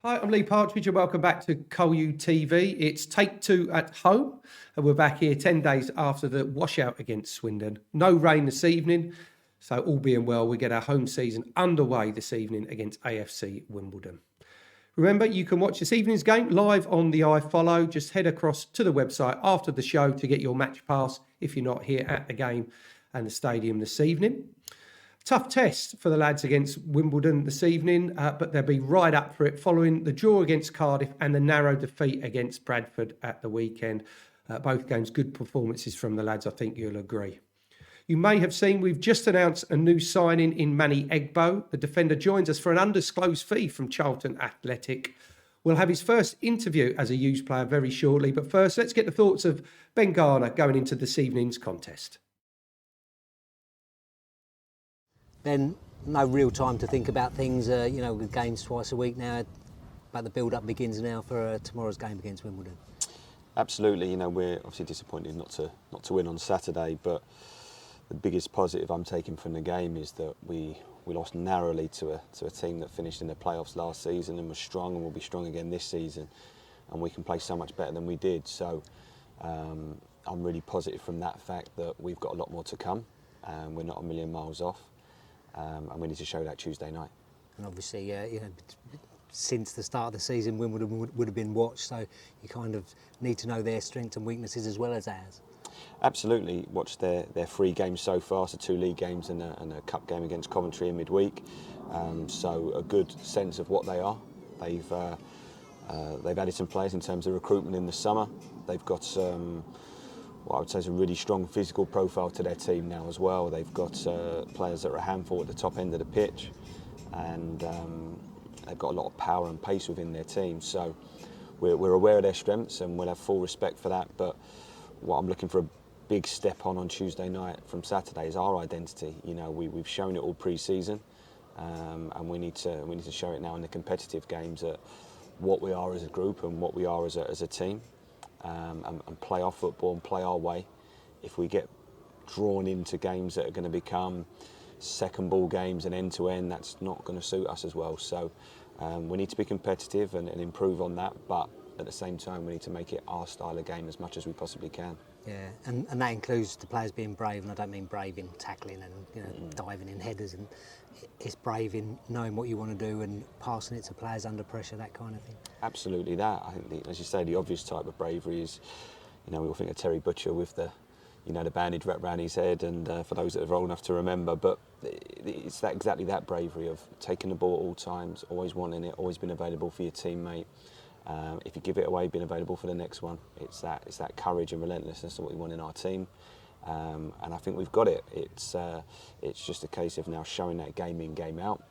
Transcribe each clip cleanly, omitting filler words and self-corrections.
Hi, I'm Lee Partridge and welcome back to Colu TV. It's take two at home and we're back here 10 days after the washout against Swindon. No rain this evening, so all being well, we get our home season underway this evening against AFC Wimbledon. Remember, you can watch this evening's game live on the iFollow. Just head across to the website after the show to get your match pass if you're not here at the game and the stadium this evening. Tough test for the lads against Wimbledon this evening, but they'll be right up for it following the draw against Cardiff and the narrow defeat against Bradford at the weekend. Both games, good performances from the lads, I think you'll agree. You may have seen we've just announced a new signing in Manny Egbo. The defender joins us for an undisclosed fee from Charlton Athletic. We'll have his first interview as a youth player very shortly, but first let's get the thoughts of Ben Garner going into this evening's contest. Ben, no real time to think about things, with games twice a week now, but the build-up begins now for tomorrow's game against Wimbledon. Absolutely, we're obviously disappointed not to win on Saturday, but the biggest positive I'm taking from the game is that we lost narrowly to a team that finished in the playoffs last season and was strong and will be strong again this season, and we can play so much better than we did. So I'm really positive from that fact that we've got a lot more to come. We're not a million miles off. And we need to show that Tuesday night. And obviously, since the start of the season, Wimbledon would have been watched, so you kind of need to know their strengths and weaknesses as well as ours. Absolutely. Watched their 3 games so far, so 2 league games and a cup game against Coventry in midweek. So a good sense of what they are. They've added some players in terms of recruitment in the summer. They've got what I would say is a really strong physical profile to their team now as well. They've got players that are a handful at the top end of the pitch, and they've got a lot of power and pace within their team. So we're aware of their strengths and we'll have full respect for that. But what I'm looking for a big step on Tuesday night from Saturday is our identity. We've shown it all pre-season, and we need to show it now in the competitive games at what we are as a group and what we are as a team. And play our football and play our way. If we get drawn into games that are going to become second ball games and end to end, that's not going to suit us as well. So we need to be competitive and improve on that, but at the same time we need to make it our style of game as much as we possibly can. Yeah, and that includes the players being brave, and I don't mean brave in tackling and diving in headers, and it's brave in knowing what you want to do and passing it to players under pressure, that kind of thing. Absolutely that. I think, as you say, the obvious type of bravery is, we all think of Terry Butcher with the bandage wrapped around his head, and for those that are old enough to remember, but it's exactly that bravery of taking the ball at all times, always wanting it, always being available for your teammate. If you give it away, being available for the next one. It's that courage and relentlessness of what we want in our team, and I think we've got it. It's just a case of now showing that game in, game out,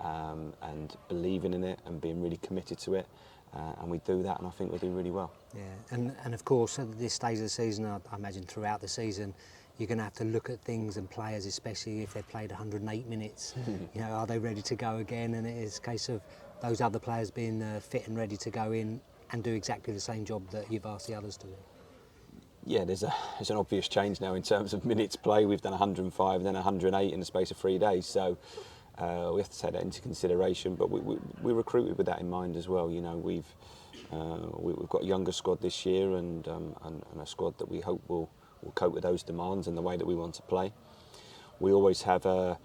and believing in it and being really committed to it, and we do that, and I think we're doing really well. Yeah, and of course at this stage of the season, I imagine throughout the season, you're going to have to look at things and players, especially if they've played 108 minutes. Are they ready to go again? And it's a case of those other players being fit and ready to go in and do exactly the same job that you've asked the others to do. Yeah, there's an obvious change now in terms of minutes play. We've done 105 and then 108 in the space of 3 days, so we have to take that into consideration. But we recruited with that in mind as well. We've got a younger squad this year and a squad that we hope will cope with those demands and the way that we want to play. We always have a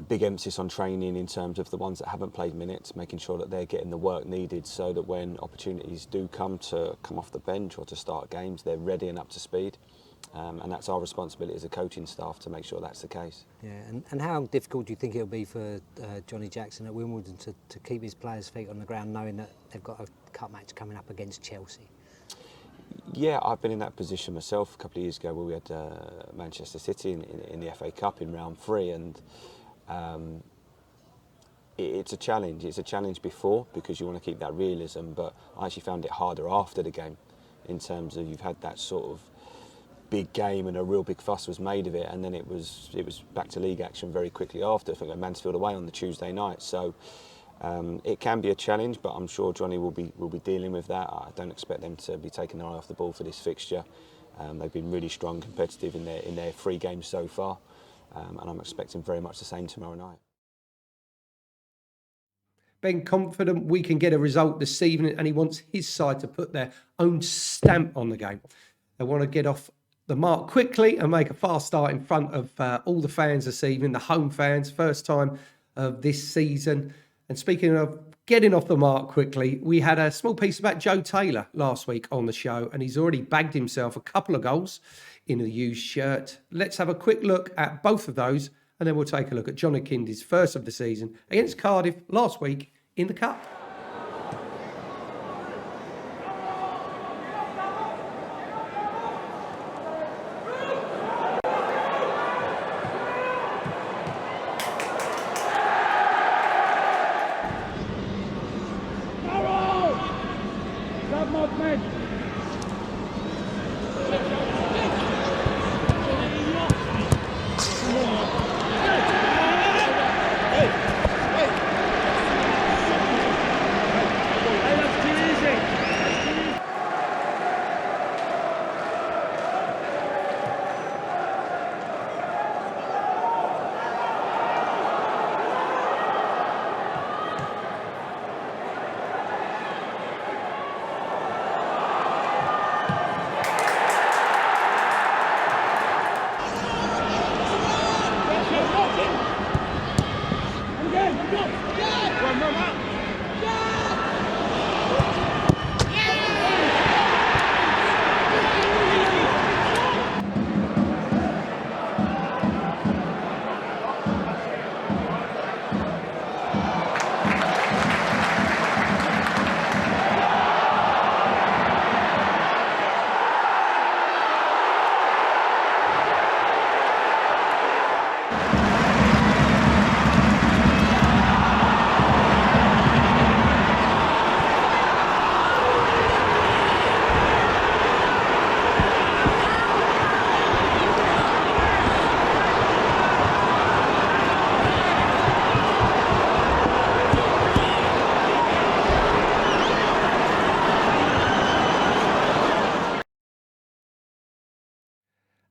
big emphasis on training in terms of the ones that haven't played minutes, making sure that they're getting the work needed so that when opportunities do come to come off the bench or to start games, they're ready and up to speed. And that's our responsibility as a coaching staff to make sure that's the case. Yeah, and how difficult do you think it'll be for Johnny Jackson at Wimbledon to keep his players' feet on the ground, knowing that they've got a cup match coming up against Chelsea? Yeah, I've been in that position myself a couple of years ago where we had Manchester City in the FA Cup in round 3, and it's a challenge. It's a challenge before because you want to keep that realism, but I actually found it harder after the game in terms of you've had that sort of big game and a real big fuss was made of it, and then it was back to league action very quickly after. I think at Mansfield away on the Tuesday night, so it can be a challenge, but I'm sure Johnny will be dealing with that. I don't expect them to be taking their eye off the ball for this fixture. They've been really strong, competitive in their 3 games so far, and I'm expecting very much the same tomorrow night. Ben confident we can get a result this evening, and he wants his side to put their own stamp on the game. They want to get off the mark quickly and make a fast start in front of all the fans this evening, the home fans, first time of this season. And speaking of getting off the mark quickly, we had a small piece about Joe Taylor last week on the show, and he's already bagged himself a couple of goals in a used shirt. Let's have a quick look at both of those, and then we'll take a look at John Akindi's first of the season against Cardiff last week in the Cup.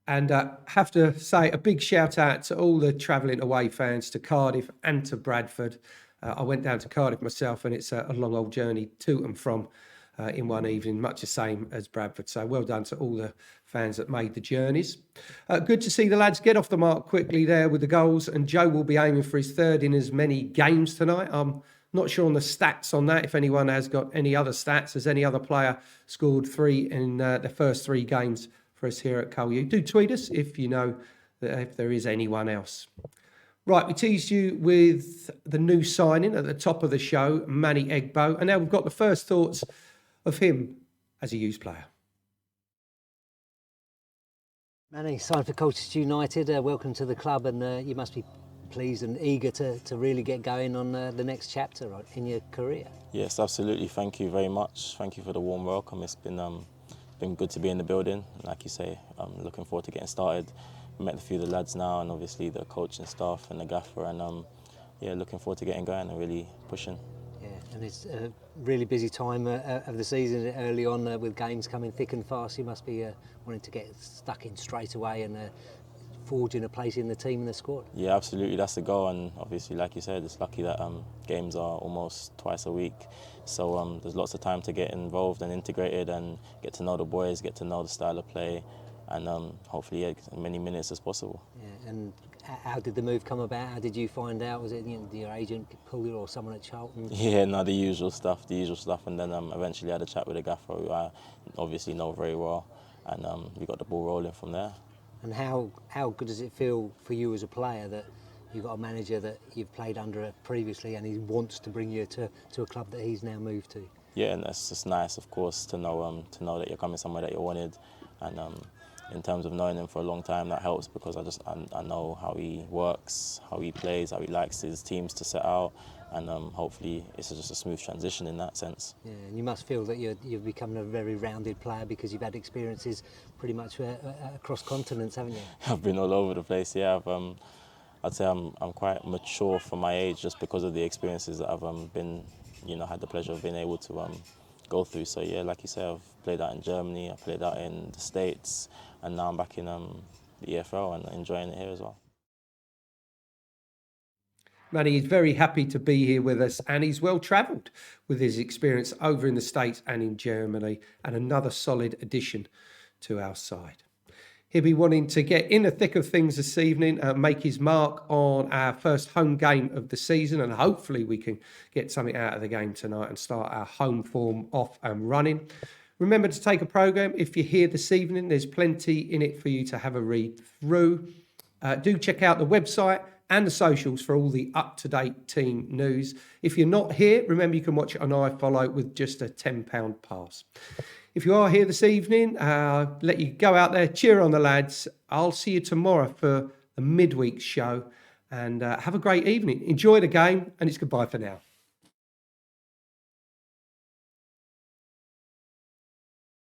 And have to say a big shout out to all the travelling away fans to Cardiff and to Bradford. I went down to Cardiff myself, and it's a long old journey to and from in one evening, much the same as Bradford. So well done to all the fans that made the journeys. Good to see the lads get off the mark quickly there with the goals, and Joe will be aiming for his third in as many games tonight. I'm not sure on the stats on that, if anyone has got any other stats. Has any other player scored 3 in the first 3 games for us here at ColU? Do tweet us if you know that if there is anyone else. Right, we teased you with the new signing at the top of the show, Manny Egbo, and now we've got the first thoughts of him as a youth player. Manny, signed for Colchester United. Welcome to the club, and you must be pleased and eager to really get going on the next chapter in your career. Yes, absolutely. Thank you very much. Thank you for the warm welcome. It's been good to be in the building. Like you say, I'm looking forward to getting started. Met a few of the lads now, and obviously the coaching staff and the gaffer, and looking forward to getting going and really pushing. Yeah, and it's a really busy time of the season early on with games coming thick and fast. You must be wanting to get stuck in straight away and forging a place in the team and the squad. Yeah, absolutely. That's the goal, and obviously, like you said, it's lucky that games are almost twice a week. So there's lots of time to get involved and integrated and get to know the boys, get to know the style of play, and hopefully get as many minutes as possible. Yeah, and how did the move come about? How did you find out? Was it your agent pull you or someone at Charlton? Yeah, no, the usual stuff, and then eventually I had a chat with a gaffer who I obviously know very well, and we got the ball rolling from there. And how good does it feel for you as a player that you've got a manager that you've played under previously and he wants to bring you to a club that he's now moved to? Yeah, and it's just nice, of course, to know that you're coming somewhere that you wanted, and in terms of knowing him for a long time, that helps because I know how he works, how he plays, how he likes his teams to set out, and hopefully it's just a smooth transition in that sense. Yeah, and you must feel that you've become a very rounded player because you've had experiences pretty much across continents, haven't you? I've been all over the place. Yeah, I'd say I'm quite mature for my age just because of the experiences that I've had the pleasure of being able to go through. So yeah, like you say, I've played out in Germany, I played out in the States, and now I'm back in the EFL and enjoying it here as well. Man, he's very happy to be here with us, and he's well travelled with his experience over in the States and in Germany, and another solid addition to our side. He'll be wanting to get in the thick of things this evening, make his mark on our first home game of the season, and hopefully we can get something out of the game tonight and start our home form off and running. Remember to take a programme. If you're here this evening, there's plenty in it for you to have a read through. Do check out the website and the socials for all the up-to-date team news. If you're not here, remember you can watch it on iFollow with just a £10 pass. If you are here this evening, let you go out there, cheer on the lads. I'll see you tomorrow for the midweek show, and have a great evening. Enjoy the game, and it's goodbye for now.